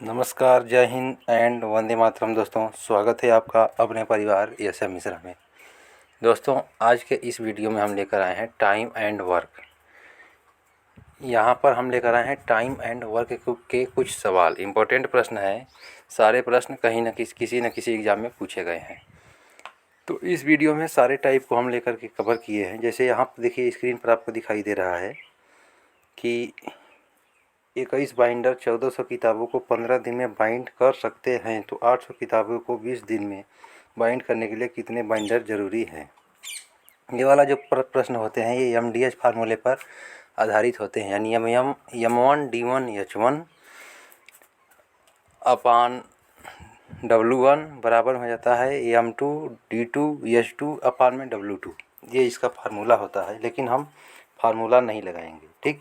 नमस्कार, जय हिंद एंड वंदे मातरम। दोस्तों, स्वागत है आपका अपने परिवार एस.एम. मिश्रा में। दोस्तों, आज के इस वीडियो में हम लेकर आए हैं टाइम एंड वर्क। यहाँ पर हम लेकर आए हैं टाइम एंड वर्क के कुछ सवाल। इम्पोर्टेंट प्रश्न है। सारे प्रश्न कहीं न किसी न किसी एग्ज़ाम में पूछे गए हैं। तो इस वीडियो में सारे टाइप को हम लेकर के कवर किए हैं। जैसे यहाँ पर देखिए, स्क्रीन पर आपको दिखाई दे रहा है कि 21 बाइंडर 1400 किताबों को 15 दिन में बाइंड कर सकते हैं, तो 800 किताबों को 20 दिन में बाइंड करने के लिए कितने बाइंडर ज़रूरी हैं। ये वाला जो प्रश्न होते हैं ये MDH फार्मूले पर आधारित होते हैं, यानी M1 D1 H1 अपान W1 बराबर हो जाता है M2 D2 H2 अपान में W2। ये इसका फार्मूला होता है, लेकिन हम फार्मूला नहीं लगाएंगे। ठीक,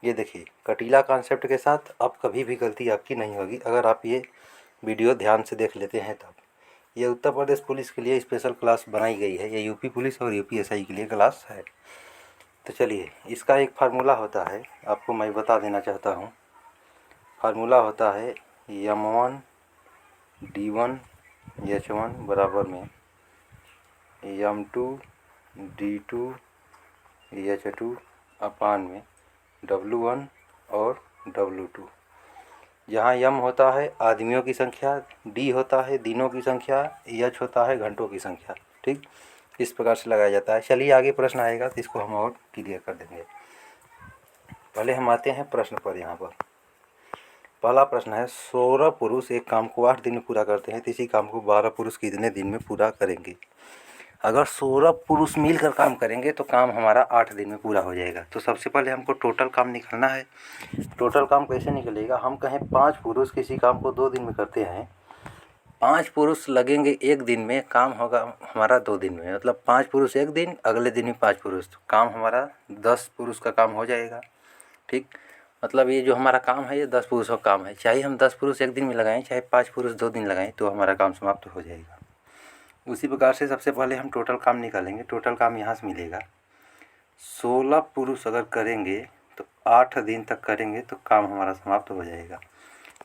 ये देखिए कटीला कॉन्सेप्ट के साथ अब कभी भी गलती आपकी नहीं होगी अगर आप ये वीडियो ध्यान से देख लेते हैं तब। ये उत्तर प्रदेश पुलिस के लिए स्पेशल क्लास बनाई गई है। ये यूपी पुलिस और UPSI के लिए क्लास है। तो चलिए, इसका एक फार्मूला होता है, आपको मैं बता देना चाहता हूँ। फार्मूला होता है M1 D1 H1 बराबर में M2 D2 H2 अपान में W1 और W2। जहाँ M होता है आदमियों की संख्या, D होता है दिनों की संख्या, H होता है घंटों की संख्या। ठीक, इस प्रकार से लगाया जाता है। चलिए, आगे प्रश्न आएगा तो इसको हम और क्लियर कर देंगे। पहले हम आते हैं प्रश्न पर। यहाँ पर पहला प्रश्न है, 16 पुरुष एक काम को 8 दिन में पूरा करते हैं, तो इसी काम को 12 पुरुष कितने दिन में पूरा करेंगे। अगर 16 पुरुष मिलकर काम करेंगे तो काम हमारा 8 दिन में पूरा हो जाएगा। तो सबसे पहले हमको टोटल काम निकालना है। टोटल काम कैसे निकलेगा, हम कहें 5 पुरुष किसी काम को 2 दिन में करते हैं, 5 पुरुष लगेंगे 1 दिन में, काम होगा हमारा 2 दिन में। मतलब 5 पुरुष 1 दिन, अगले दिन भी 5 पुरुष, तो काम हमारा 10 पुरुष का काम हो जाएगा। ठीक, मतलब ये जो हमारा काम है ये 10 पुरुषों का काम है। चाहे हम 10 पुरुष 1 दिन में लगाएं, चाहे 5 पुरुष 2 दिन लगाएं, तो हमारा काम समाप्त हो जाएगा। उसी प्रकार से सबसे पहले हम टोटल काम निकालेंगे। टोटल काम यहाँ से मिलेगा, 16 पुरुष अगर करेंगे तो 8 दिन तक करेंगे तो काम हमारा समाप्त हो जाएगा।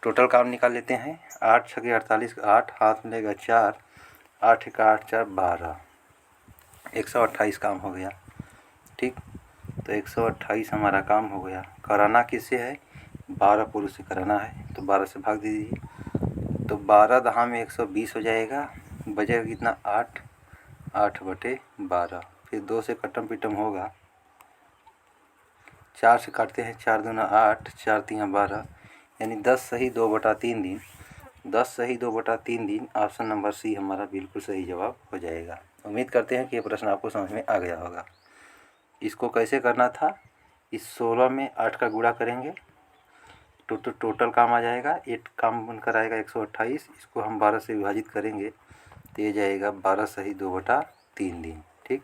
टोटल काम निकाल लेते हैं। 8 छके 48, 8 हाथ मिलेगा 4, 8 का 8 4 12, 128 काम हो गया। ठीक, तो 128 हमारा काम हो गया। कराना किससे है, 12 पुरुष से कराना है, तो 12 से भाग दीजिए, तो 12 दहा में 120 हो जाएगा। बचेगा कितना, 8, 8/12। फिर 2 से कटम पिटम होगा, 4 से काटते हैं, 4 दूना 8, 4 तिया 12, यानी 10 सही 2/3 दिन। 10 सही 2/3 दिन। ऑप्शन नंबर सी हमारा बिल्कुल सही जवाब हो जाएगा। उम्मीद करते हैं कि ये प्रश्न आपको समझ में आ गया होगा। इसको कैसे करना था, इस 16 में 8 का गुणा करेंगे तो टोटल काम आ जाएगा। 8 काम बनकर आएगा 128। इसको हम 12 से विभाजित करेंगे तो ये जाएगा 12 सही 2/3 दिन। ठीक,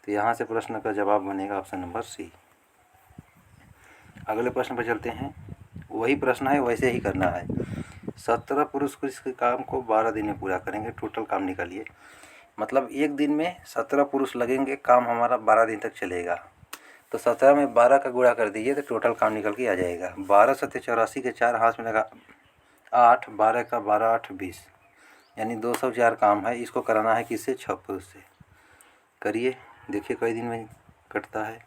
तो यहाँ से प्रश्न का जवाब बनेगा ऑप्शन नंबर सी। अगले प्रश्न पर चलते हैं। वही प्रश्न है, वैसे ही करना है। 17 पुरुष को इसके काम को 12 दिन में पूरा करेंगे। टोटल काम निकालिए, मतलब 1 दिन में 17 पुरुष लगेंगे, काम हमारा 12 दिन तक चलेगा। तो 17 में 12 का गुणा कर दीजिए तो टोटल काम निकल के आ जाएगा। 12 सत्ते 84 के 4 हाथ में लगा 8, 12 का 12 8 20, यानी 204 काम है। इसको कराना है किससे, 6 पुरुष से। करिए, देखिए कई दिन में कटता है।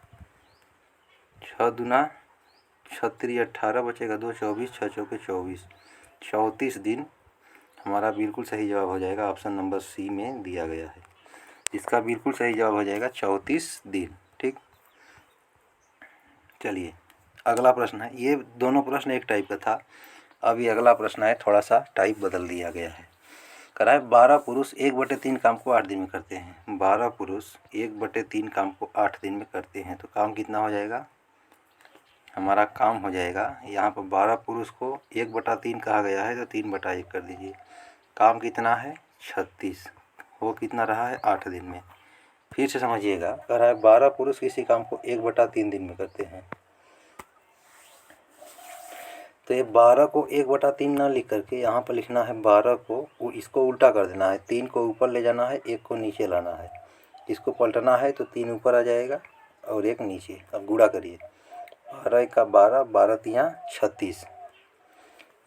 6 दूना 36 18, बचेगा 2 24, 6 चौके 24, 34 दिन हमारा बिल्कुल सही जवाब हो जाएगा। ऑप्शन नंबर सी में दिया गया है, इसका बिल्कुल सही जवाब हो जाएगा 34 दिन। ठीक, चलिए अगला प्रश्न है। ये दोनों प्रश्न एक टाइप का था। अब ये अगला प्रश्न है, थोड़ा सा टाइप बदल दिया गया है। करा है 12 पुरुष 1/3 काम को 8 दिन में करते हैं। 12 पुरुष 1/3 काम को 8 दिन में करते हैं, तो काम कितना हो जाएगा, हमारा काम हो जाएगा। यहाँ पर 12 पुरुष को 1/3 कहा गया है, तो 3/1 कर दीजिए। काम कितना है, 36, वो कितना रहा है, 8 दिन में। फिर से समझिएगा, कह रहा है 12 पुरुष किसी काम को 1/3 दिन में करते हैं, तो ये 12 को 1/3 ना लिख करके यहाँ पर लिखना है 12 को, इसको उल्टा कर देना है। 3 को ऊपर ले जाना है, 1 को नीचे लाना है। इसको पलटना है तो 3 ऊपर आ जाएगा और 1 नीचे। अब गुणा करिए, 12 का 12, 12 तिया 36,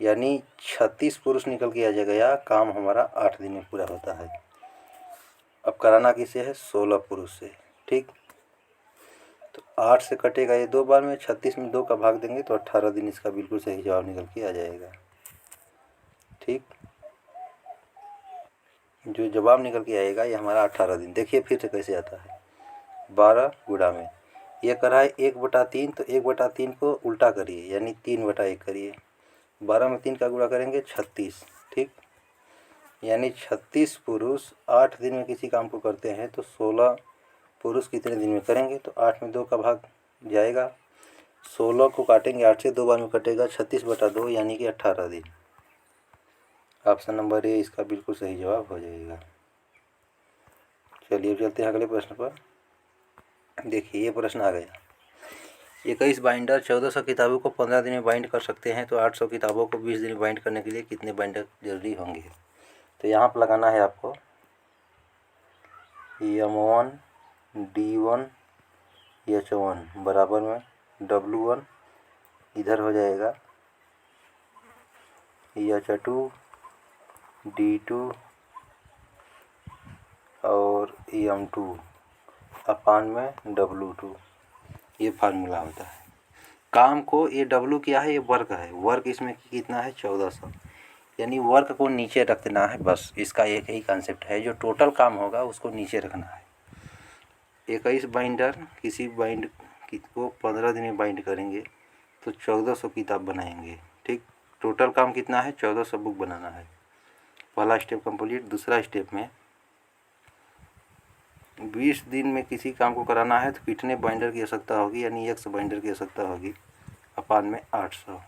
यानी 36 पुरुष निकल के आ जाएगा। या काम हमारा 8 दिन में पूरा होता है। अब कराना किसे है? 16 पुरुष से। ठीक, तो 8 से कटेगा ये 2 बार में, 36 में 2 का भाग देंगे तो 18 दिन इसका बिल्कुल सही जवाब निकल के आ जाएगा। ठीक, जो जवाब निकल के आएगा ये हमारा 18 दिन। देखिए फिर से कैसे आता है। 12 गुणा में ये करा है 1/3, तो 1/3 को उल्टा करिए यानी 3/1 करिए। 12 में 3 का गुणा करेंगे 36। ठीक, यानी 36 पुरुष 8 दिन में किसी काम को करते हैं तो 16 पुरुष कितने दिन में करेंगे? तो 8 में 2 का भाग जाएगा, 16 को काटेंगे 8 से, 2 बार में कटेगा, 36/2 यानी कि 18 दिन। ऑप्शन नंबर ए इसका बिल्कुल सही जवाब हो जाएगा। चलिए चलते हैं अगले प्रश्न पर। देखिए ये प्रश्न आ गया। 21 बाइंडर 1400 किताबों को 15 दिन में बाइंड कर सकते हैं, तो 800 किताबों को 20 दिन में बाइंड करने के लिए कितने बाइंडर जरूरी होंगे? तो यहाँ पर लगाना है आपको M1 D1 H1 बराबर में W1 इधर हो जाएगा H2 D2 और M2 अपान में W2। ये फार्मूला होता है। काम को ये W क्या है? ये वर्क है। वर्क इसमें कितना है? 1400। यानी वर्क को नीचे रख देना है, बस इसका एक ही कॉन्सेप्ट है। जो टोटल काम होगा उसको नीचे रखना है। 21 बाइंडर किसी बाइंड को 15 दिन में बाइंड करेंगे तो 1400 किताब बनाएंगे। ठीक, टोटल काम कितना है? 1400 बुक बनाना है। पहला स्टेप कंप्लीट। दूसरा स्टेप में 20 दिन में किसी काम को कराना है तो कितने बाइंडर की आवश्यकता होगी? यानी X बाइंडर की आवश्यकता होगी अपान में 800।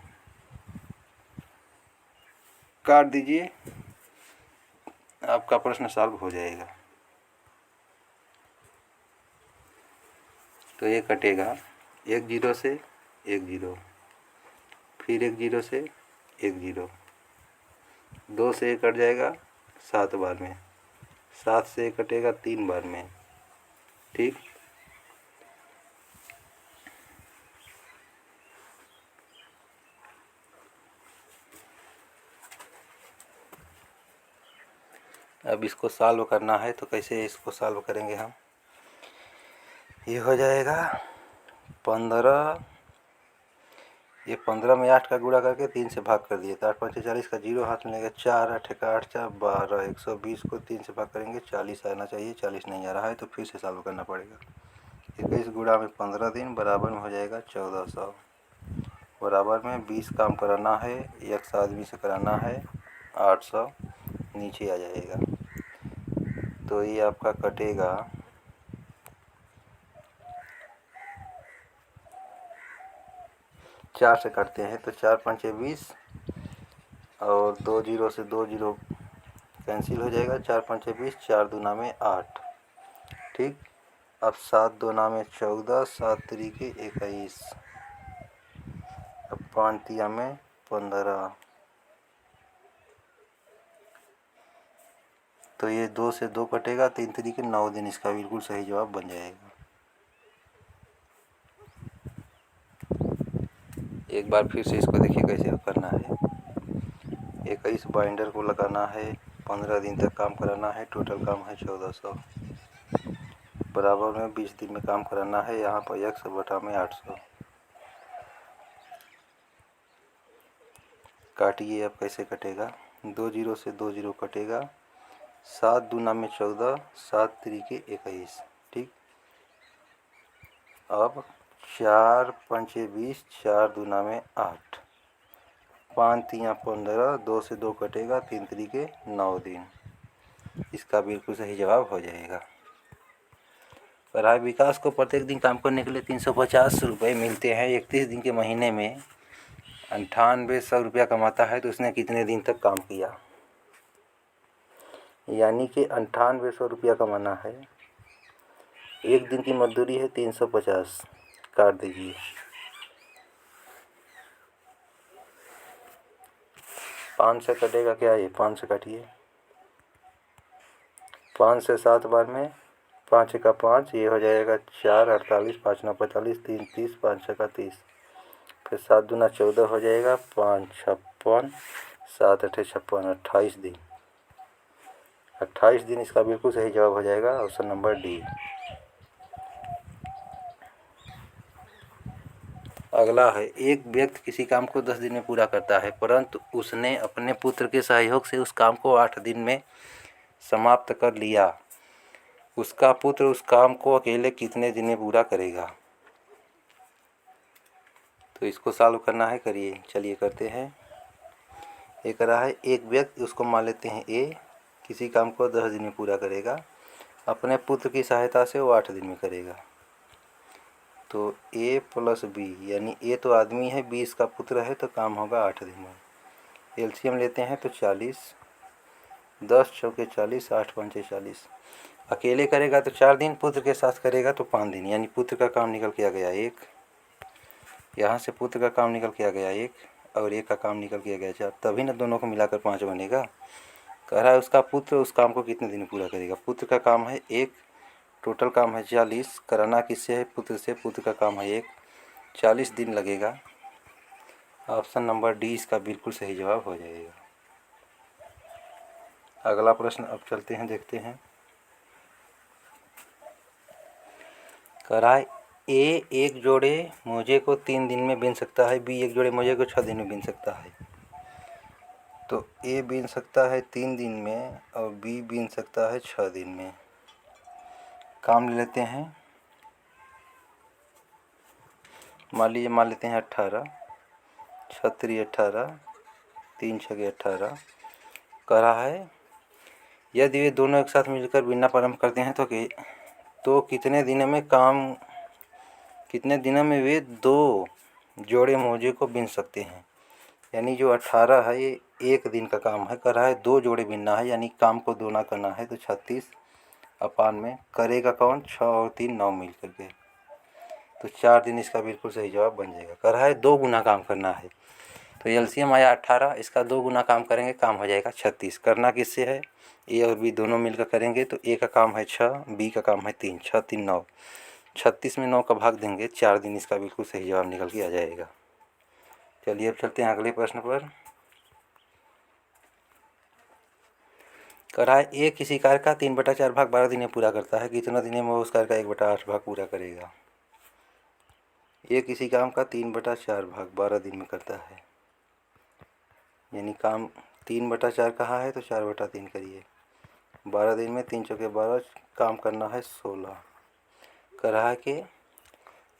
काट दीजिए, आपका प्रश्न सॉल्व हो जाएगा। तो ये कटेगा 1 0 से 1 0, फिर 1 0 से 1 0, 2 से 1 कट जाएगा 7 बार में, 7 से 1 कटेगा 3 बार में। ठीक, अब इसको सॉल्व करना है तो कैसे इसको सॉल्व करेंगे हम? ये हो जाएगा 15, ये 15 में 8 का गुणा करके 3 से भाग कर दिए तो 8 5 40 का 0 हाथ में लेंगे, 4 8 का 8 4 12, 120 को 3 से भाग करेंगे 40 आना चाहिए, 40 नहीं आ रहा है तो फिर से सॉल्व करना पड़ेगा। 21 गुणा में 15 दिन बराबर में हो जाएगा 1400, बराबर में 20 काम कराना है, 1 आदमी से कराना है 800 नीचे आ जाएगा। तो ये आपका कटेगा 4 से काटते हैं तो 4 5 20 और 2 0 से 2 0 कैंसिल हो जाएगा, 4 5 20, 4 दूना में 8। ठीक, अब 7 दूना में 14, 7 तरीके 21, अब 5 तिया में 15। तो ये 2 से 2 कटेगा, 3 तरीके 9 दिन इसका बिल्कुल सही जवाब बन जाएगा। एक बार फिर से इसको देखिए कैसे करना है। 21 बाइंडर को लगाना है, 15 दिन तक काम कराना है, टोटल काम है 1400, बराबर में 20 दिन में काम कराना है। यहाँ पर 1 बटा में 800। काटिए, अब कैसे कटेगा? 2 0 से 2 0 कटेगा, 7 दूना में 14, 7 तरीके 21। ठीक, अब 4 5 20, 4 दूना में 8, 5 तिया 15, 2 से 2 कटेगा, 3 तरीके 9 दिन। इसका बिल्कुल सही जवाब हो जाएगा। पढ़ाई विकास को प्रत्येक दिन काम करने के लिए 350 रुपये मिलते हैं। 31 दिन के महीने में 9800 रुपया कमाता है तो उसने कितने दिन तक काम किया? यानी कि 9800 रुपया कमाना है। एक दिन की मजदूरी है 350, काट दीजिए। 5 से कटेगा क्या? ये 5 से काटिए, 5 से 7 बार में 5 का 5, ये हो जाएगा 4 48, 5 9 45, 3 30, 5 6 का 30, फिर 7 दूना 14 हो जाएगा, 5 56, 7 8 56, 28 दिन। 28 दिन इसका बिल्कुल सही जवाब हो जाएगा, ऑप्शन नंबर डी। अगला है, एक व्यक्ति किसी काम को 10 दिन में पूरा करता है, परंतु उसने अपने पुत्र के सहयोग से उस काम को 8 दिन में समाप्त कर लिया। उसका पुत्र उस काम को अकेले कितने दिन में पूरा करेगा? तो इसको सॉल्व करना है, करिए। चलिए करते हैं। ये करा है, एक व्यक्ति, उसको मान लेते हैं ए, किसी काम को 10 दिन में पूरा करेगा, अपने पुत्र की सहायता से वो 8 दिन में करेगा। तो ए प्लस बी, यानी ए तो आदमी है, बी इसका पुत्र है, तो काम होगा 8 दिन में। एलसीएम लेते हैं तो 40, 10 चौके 40, 8 पंचे 40। अकेले करेगा तो 4 दिन, पुत्र के साथ करेगा तो 5 दिन, यानी पुत्र का काम निकल के आ गया 1, यहाँ से पुत्र का काम निकल के आ गया 1, और एक का काम निकल के आ गया 4, तभी ना दोनों को मिलाकर 5 बनेगा। कह रहा है उसका पुत्र उस काम को कितने दिन पूरा करेगा। पुत्र का काम है 1, टोटल काम है 40, कराना किससे है? पुत्र से। पुत्र का काम है 1, 40 दिन लगेगा। ऑप्शन नंबर डी इसका बिल्कुल सही जवाब हो जाएगा। अगला प्रश्न अब चलते हैं, देखते हैं। कह रहा है, ए एक जोड़े मोजे को 3 दिन में बीन सकता है, बी एक जोड़े मोजे को 6 दिन में बीन सकता है। तो ए बीन सकता है 3 दिन में और बी बीन सकता है 6 दिन में। काम ले लेते हैं, मान लेते हैं 18, 36 18, 3 6 18। कह रहा है, यदि वे दोनों एक साथ मिलकर बीनना प्रारंभ करते हैं तो कितने दिनों में वे 2 जोड़े मोजे को बीन सकते हैं। यानी जो 18 है ये 1 दिन का काम है, कर रहा है 2 जोड़े बीनना है, यानी काम को दोना करना है, तो 36 अपान में करेगा कौन? 6 और 3 9 मिल करके, तो 4 दिन इसका बिल्कुल सही जवाब बन जाएगा। कर रहा है 2 गुना काम करना है, तो एलसीएम आया 18, इसका 2 गुना काम करेंगे, काम हो जाएगा 36। करना किससे है? ए और बी दोनों मिलकर करेंगे, तो ए का काम है 6, बी का काम है 3, 6 3 9, 36 में 9 का भाग देंगे, 4 दिन इसका बिल्कुल सही जवाब निकल के आ जाएगा। चलिए अब चलते हैं अगले प्रश्न पर। कह रहा है, ए किसी कार्य का 3/4 भाग 12 दिन में पूरा करता है, कितना दिन में वो उस कार्य का 1/8 भाग पूरा करेगा? ए किसी काम का 3/4 भाग 12 दिन में करता है, यानी काम 3/4 कहाँ है, तो 4/3 करिए। 12 दिन में 3 चौके 12, काम करना है 16। कह रहा है कि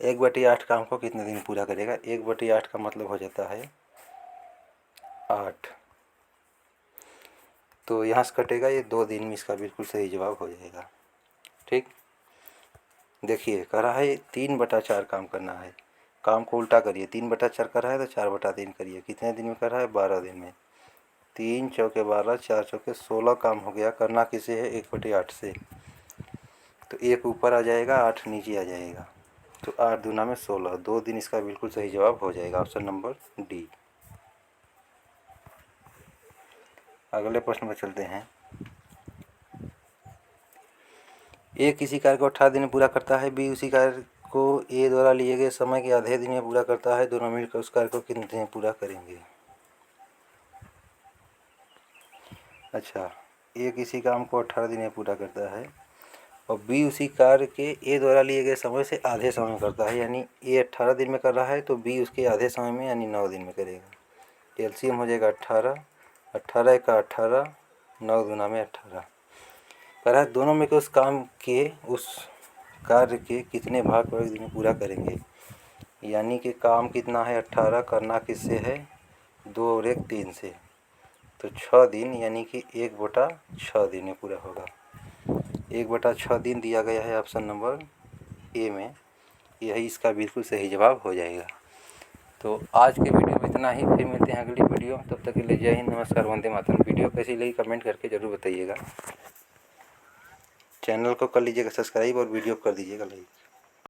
1/8 काम को कितने दिन पूरा करेगा? 1/8 का मतलब हो जाता है 8, तो यहाँ से कटेगा ये 2 दिन में, इसका बिल्कुल सही जवाब हो जाएगा। ठीक, देखिए कह रहा है 3/4 काम करना है, काम को उल्टा करिए, 3/4 कर रहा है तो 4/3 करिए, कितने दिन में कर रहा है? 12 दिन में। 3 चौके 12, 4 चौके 16 काम हो गया। करना किसे है? 1/8 से, तो 1 ऊपर आ जाएगा, 8 नीचे आ जाएगा, तो 8 दूना में 16, 2 दिन इसका बिल्कुल सही जवाब हो जाएगा, ऑप्शन नंबर डी। अगले प्रश्न पर चलते हैं। ए किसी कार्य को 18 दिन में पूरा करता है, बी उसी कार्य को ए द्वारा लिए गए समय के आधे दिन में पूरा करता है, दोनों मिलकर उस कार्य को कितने दिन में पूरा करेंगे? अच्छा, ए किसी काम को 18 दिन में पूरा करता है और बी उसी कार्य के ए द्वारा लिए गए समय से आधे समय में करता है, यानी ए 18 दिन में कर रहा है तो बी उसके आधे समय में यानी 9 दिन में करेगा। एलसीएम हो जाएगा 18, 18 का 18, 9 दूना में 18। कह रहा है दोनों में के उस कार्य के कितने भाग को 1 दिन में पूरा करेंगे, यानी कि काम कितना है 18, करना किससे है? 2 और 1 3 से, तो 6 दिन, यानी कि 1/6 दिन में पूरा होगा। 1/6 दिन दिया गया है ऑप्शन नंबर ए में, यही इसका बिल्कुल सही जवाब हो जाएगा। तो आज के वीडियो में इतना ही, फिर मिलते हैं अगली वीडियो, तब तक के लिए जय हिंद, नमस्कार, वंदे मातरम। वीडियो कैसी लगी कमेंट करके ज़रूर बताइएगा। चैनल को कर लीजिएगा सब्सक्राइब और वीडियो कर दीजिएगा लाइक।